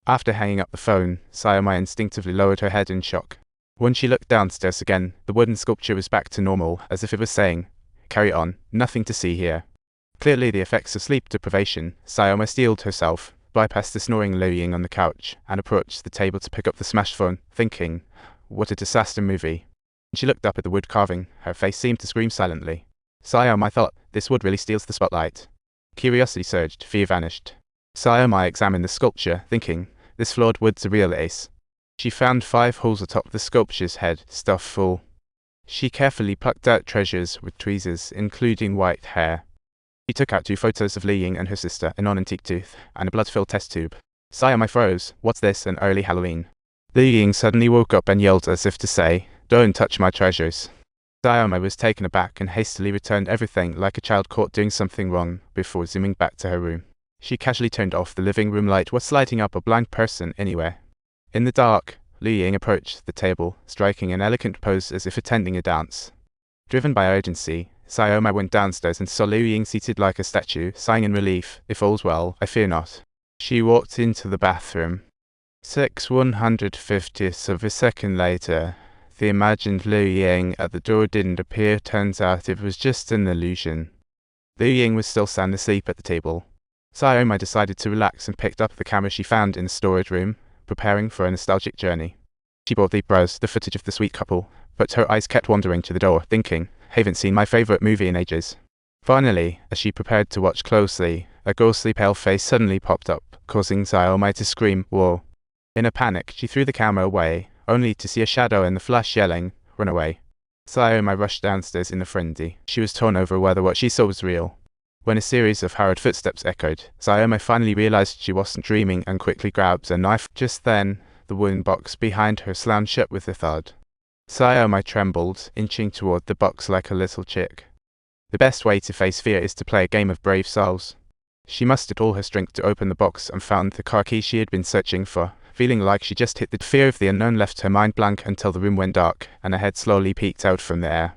After hanging up the phone, Xiaomei instinctively lowered her head in shock. When she looked downstairs again, the wooden sculpture was back to normal, as if it was saying, "Carry on, nothing to see here." Clearly the effects of sleep deprivation, Xiaomei steeled herself, bypassed the snoring Liu Ying on the couch, and approached the table to pick up the smashed phone, thinking, what a disaster movie. When she looked up at the wood carving, her face seemed to scream silently. Xiaomei thought, this wood really steals the spotlight. Curiosity surged, fear vanished. Xiaomei examined the sculpture, thinking, this flawed wood's a real ace. She found 5 holes atop the sculpture's head, stuffed full. She carefully plucked out treasures with tweezers, including white hair. She took out 2 photos of Liu Ying and her sister, a non-antique tooth, and a blood-filled test tube. Xiaomei froze. What's this, an early Halloween? Liu Ying suddenly woke up and yelled as if to say, don't touch my treasures. Xiaomei was taken aback and hastily returned everything like a child caught doing something wrong, before zooming back to her room. She casually turned off the living room light. Was lighting up a blind person anywhere? In the dark, Liu Ying approached the table, striking an elegant pose as if attending a dance. Driven by urgency, Xiaomei went downstairs and saw Liu Ying seated like a statue, sighing in relief, if all's well, I fear not. She walked into the bathroom. 1/150ths of a second later, the imagined Liu Ying at the door didn't appear. Turns out it was just an illusion. Liu Ying was still sound asleep at the table. Xiaomei decided to relax and picked up the camera she found in the storage room, preparing for a nostalgic journey. She boldly browsed the footage of the sweet couple, but her eyes kept wandering to the door, thinking, haven't seen my favorite movie in ages. Finally, as she prepared to watch closely, a ghostly pale face suddenly popped up, causing Xiaomei to scream, whoa. In a panic, she threw the camera away, only to see a shadow in the flash yelling, run away. Xiaomei rushed downstairs in a frenzy. She was torn over whether what she saw was real. When a series of hurried footsteps echoed, Xiaomei finally realized she wasn't dreaming and quickly grabbed a knife. Just then, the wooden box behind her slammed shut with a thud. Xiaomei trembled, inching toward the box like a little chick. The best way to face fear is to play a game of brave souls. She mustered all her strength to open the box and found the car key she had been searching for. Feeling like she just hit the fear of the unknown left her mind blank until the room went dark and her head slowly peeked out from the air.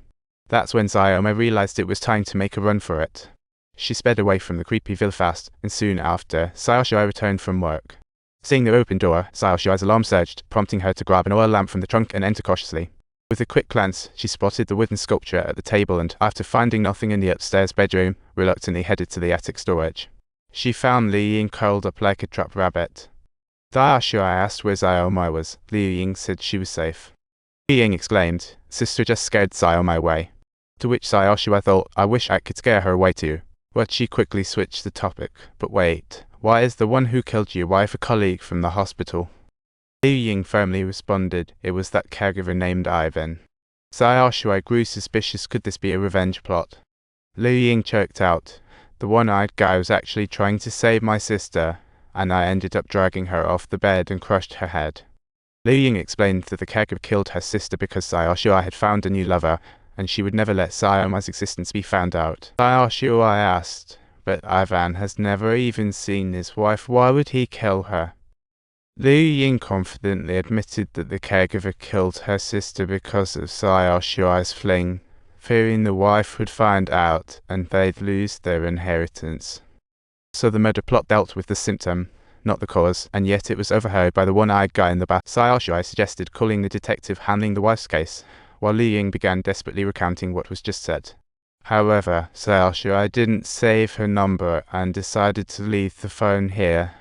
That's when Xiaomei realized it was time to make a run for it. She sped away from the creepy villa fast, and soon after, Xiaoshuai returned from work. Seeing the open door, Xiaoshuai's alarm surged, prompting her to grab an oil lamp from the trunk and enter cautiously. With a quick glance, she spotted the wooden sculpture at the table and, after finding nothing in the upstairs bedroom, reluctantly headed to the attic storage. She found Liu Ying curled up like a trapped rabbit. Xiaoshuai asked where Xiaomei was. Liu Ying said she was safe. Liu Ying exclaimed, sister just scared Xiaomei away. To which Xiaoshuai thought, I wish I could scare her away too. But she quickly switched the topic. But wait, why is the one who killed your wife a colleague from the hospital? Liu Ying firmly responded, it was that caregiver named Ivan. Xiaoshuai grew suspicious. Could this be a revenge plot? Liu Ying choked out, the one-eyed guy was actually trying to save my sister, and I ended up dragging her off the bed and crushed her head. Liu Ying explained that the caregiver killed her sister because Xiaoshuai had found a new lover, and she would never let Xiaomei's existence be found out. Xiaoshuai asked, but Ivan has never even seen his wife, why would he kill her? Liu Ying confidently admitted that the caregiver killed her sister because of Xiaoshuai's fling, fearing the wife would find out and they'd lose their inheritance. So the murder plot dealt with the symptom, not the cause, and yet it was overheard by the one-eyed guy in the bath. Xiaoshuai suggested calling the detective handling the wife's case, while Liu Ying began desperately recounting what was just said. However, Xiaoshuai didn't save her number and decided to leave the phone here,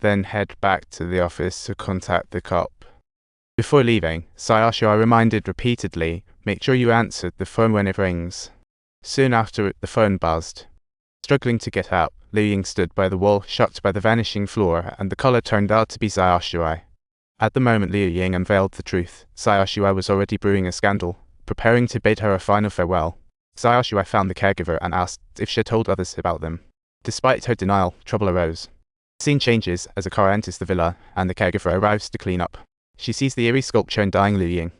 then head back to the office to contact the cop. Before leaving, Xiaoshuai reminded repeatedly, make sure you answered the phone when it rings. Soon after, the phone buzzed. Struggling to get up, Liu Ying stood by the wall, shocked by the vanishing floor, and the caller turned out to be Xiaoshuai. At the moment Liu Ying unveiled the truth, Xiaoshuai was already brewing a scandal, preparing to bid her a final farewell. Xiaoshuai found the caregiver and asked if she had told others about them. Despite her denial, trouble arose. The scene changes as a car enters the villa, and the caregiver arrives to clean up. She sees the eerie sculpture and dying Liu Ying.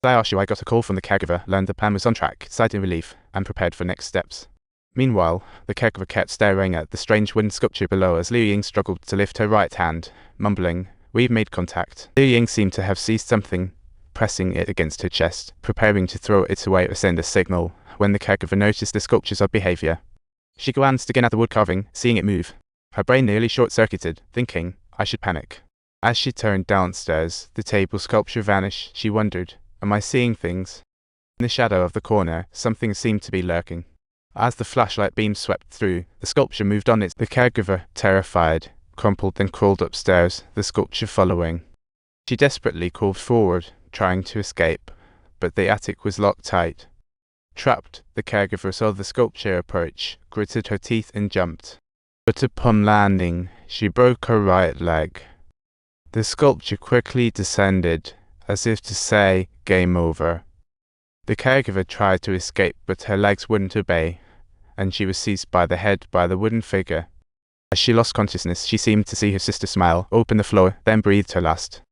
Xiaoshuai got a call from the caregiver, learned the plan was on track, sighed in relief, and prepared for next steps. Meanwhile, the caregiver kept staring at the strange wooden sculpture below as Liu Ying struggled to lift her right hand, mumbling, we've made contact. Liu Ying seemed to have seized something, pressing it against her chest, preparing to throw it away or send a signal, when the caregiver noticed the sculpture's odd behavior. She glanced again at the wood carving, seeing it move. Her brain nearly short-circuited, thinking, I should panic. As she turned downstairs, the table sculpture vanished. She wondered, am I seeing things? In the shadow of the corner, something seemed to be lurking. As the flashlight beam swept through, the sculpture moved on its. The caregiver, terrified, crumpled and crawled upstairs, the sculpture following. She desperately crawled forward, trying to escape, but the attic was locked tight. Trapped, the caregiver saw the sculpture approach, gritted her teeth and jumped. But upon landing, she broke her right leg. The sculpture quickly descended, as if to say, game over. The caregiver tried to escape, but her legs wouldn't obey, and she was seized by the head by the wooden figure. As she lost consciousness, she seemed to see her sister smile, open the floor, then breathed her last.